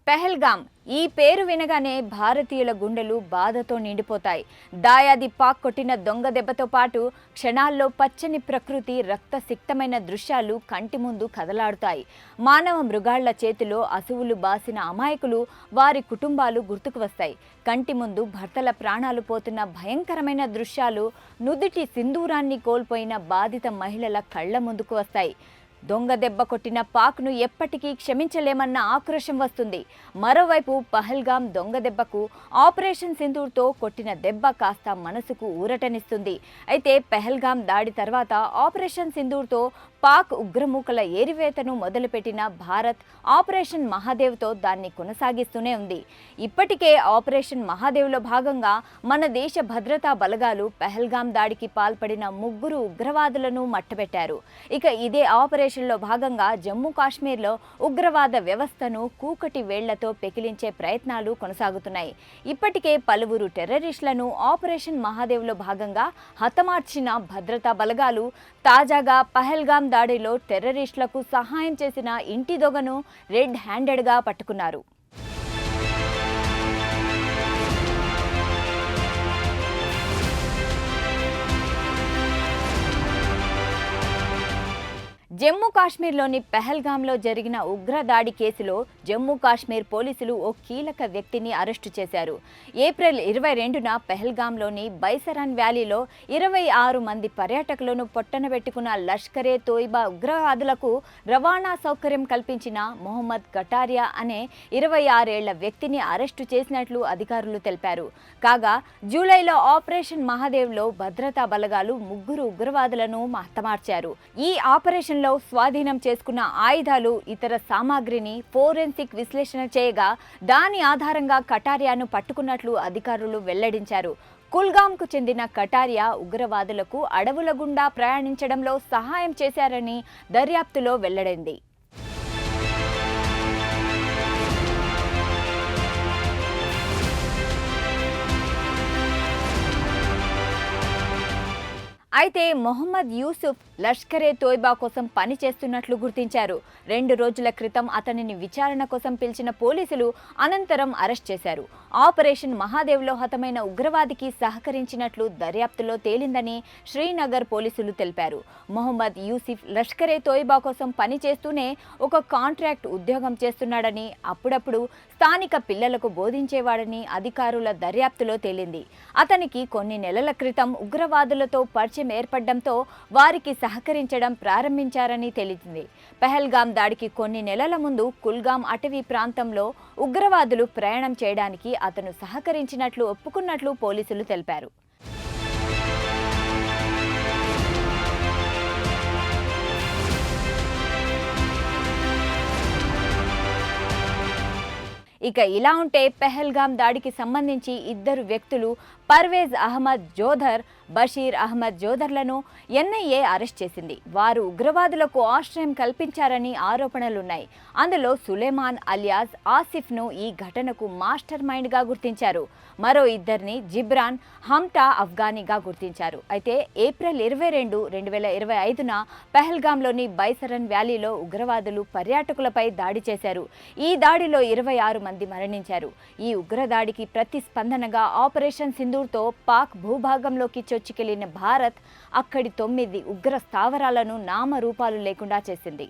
పెహల్గాం ఈ పేరు వినగానే భారతీయుల గుండెలు బాధతో నిండిపోతాయి. దాయాది పాక్ కొట్టిన దొంగ దెబ్బతో పాటు క్షణాల్లో పచ్చని ప్రకృతి, రక్తసిక్తమైన దృశ్యాలు కంటి ముందు కదలాడుతాయి. మానవ మృగాళ్ల చేతిలో అసువులు బాసిన అమాయకులు, వారి కుటుంబాలు గుర్తుకు వస్తాయి. కంటి ముందు భర్తల ప్రాణాలు పోతున్న భయంకరమైన దృశ్యాలు, నుదుటి సింధూరాన్ని కోల్పోయిన బాధిత మహిళల కళ్ల ముందుకు వస్తాయి. దొంగ దెబ్బ కొట్టిన పాక్ను ఎప్పటికీ క్షమించలేమన్న ఆక్రోశం వస్తుంది. మరోవైపు పహల్గాం దొంగ దెబ్బకు ఆపరేషన్ సింధూర్తో కొట్టిన దెబ్బ కాస్త మనసుకు ఊరటనిస్తుంది. అయితే పహల్గాం దాడి తర్వాత ఆపరేషన్ సింధూర్తో పాక్ ఉగ్రమూకల ఏరివేతను మొదలుపెట్టిన భారత్ ఆపరేషన్ మహాదేవ్తో దాన్ని కొనసాగిస్తూనే ఉంది. ఇప్పటికే ఆపరేషన్ మహాదేవ్లో భాగంగా మన దేశ భద్రతా బలగాలు పహల్గాం దాడికి పాల్పడిన 3 ఉగ్రవాదులను మట్టబెట్టారు. ఇక ఇదే ఆపరేషన్లో భాగంగా జమ్మూ కాశ్మీర్లో ఉగ్రవాద వ్యవస్థను కూకటి వేళ్లతో పెకిలించే ప్రయత్నాలు కొనసాగుతున్నాయి. ఇప్పటికే పలువురు టెర్రరిస్టులను ఆపరేషన్ మహాదేవ్లో భాగంగా హతమార్చిన భద్రతా బలగాలు తాజాగా పహల్గాం దాడిలో టెర్రరిస్టులకు సహాయం చేసిన ఇంటి దొంగను రెడ్ హ్యాండెడ్గా పట్టుకున్నారు. జమ్మూ కాశ్మీర్లోని పహల్గాంలో జరిగిన ఉగ్రదాడి కేసులో జమ్మూ కాశ్మీర్ పోలీసులు ఓ కీలక వ్యక్తిని అరెస్టు చేశారు. ఏప్రిల్ 22న పహల్గాంలోని బైసరాన్ వ్యాలీలో 26 మంది పర్యాటకులను పొట్టనబెట్టుకున్న లష్కరే తోయిబా ఉగ్రవాదులకు రవాణా సౌకర్యం కల్పించిన మొహమ్మద్ కటారియా అనే 26 ఏళ్ల వ్యక్తిని అరెస్టు చేసినట్లు అధికారులు తెలిపారు. కాగా జూలైలో ఆపరేషన్ మహాదేవ్లో భద్రతా బలగాలు 3 ఉగ్రవాదులను హతమార్చారు. ఈ ఆపరేషన్లో స్వాధీనం చేసుకున్న ఆయుధాలు, ఇతర సామాగ్రిని ఫోరెన్సిక్ విశ్లేషణ చేయగా దాని ఆధారంగా కటారియాను పట్టుకున్నట్లు అధికారులు వెల్లడించారు. కుల్గాంకు చెందిన కటారియా ఉగ్రవాదులకు అడవుల గుండా ప్రయాణించడంలో సహాయం చేశారని దర్యాప్తులో వెల్లడైంది. అయితే మొహమ్మద్ యూసుఫ్ లష్కరే తోయిబా కోసం పని చేస్తున్నట్లు గుర్తించారు. 2 రోజుల క్రితం అతనిని విచారణ కోసం పిలిచిన పోలీసులు అనంతరం అరెస్ట్ చేశారు. ఆపరేషన్ మహాదేవ్లో హతమైన ఉగ్రవాదికి సహకరించినట్లు దర్యాప్తులో తేలిందని శ్రీనగర్ పోలీసులు తెలిపారు. మొహమ్మద్ యూసుఫ్ లష్కరే తోయిబా కోసం పని చేస్తూనే ఒక కాంట్రాక్ట్ ఉద్యోగం చేస్తున్నాడని, అప్పుడప్పుడు స్థానిక పిల్లలకు బోధించేవాడని అధికారుల దర్యాప్తులో తేలింది. అతనికి కొన్ని నెలల క్రితం ఉగ్రవాదులతో పరిచయం ఏర్పడడంతో వారికి సహకరించడం ప్రారంభించారని తెలిసింది. పహల్గాం దాడికి కొన్ని నెలల ముందు కుల్గాం అటవీ ప్రాంతంలో ఉగ్రవాదులు ప్రయాణం చేయడానికి అతను సహకరించినట్లు ఒప్పుకున్నట్లు పోలీసులు తెలిపారు. ఇక ఇలా ఉంటే పహల్గాం దాడికి సంబంధించి 2 వ్యక్తులు పర్వేజ్ అహ్మద్ జోధర్, బషీర్ అహ్మద్ జోధర్లను ఎన్ఐఏ అరెస్ట్ చేసింది. వారు ఉగ్రవాదులకు ఆశ్రయం కల్పించారని ఆరోపణలున్నాయి. అందులో సులేమాన్ అలియాస్ ఆసిఫ్ను ఈ ఘటనకు మాస్టర్ మైండ్గా గుర్తించారు. మరో 2ని జిబ్రాన్ హమ్టా అఫ్ఘానీగా గుర్తించారు. అయితే ఏప్రిల్ 22, 2025న పహల్గాంలోని బైసరన్ వ్యాలీలో ఉగ్రవాదులు పర్యాటకులపై దాడి చేశారు. ఈ దాడిలో 26 మంది మరణించారు. ఈ ఉగ్రదాడికి ప్రతిస్పందనగా ఆపరేషన్ సింధూర్తో పాక్ భూభాగంలోకి చొచ్చుకెళ్లిన భారత్ అక్కడి 9 ఉగ్ర స్థావరాలను నామరూపాలు లేకుండా చేసింది.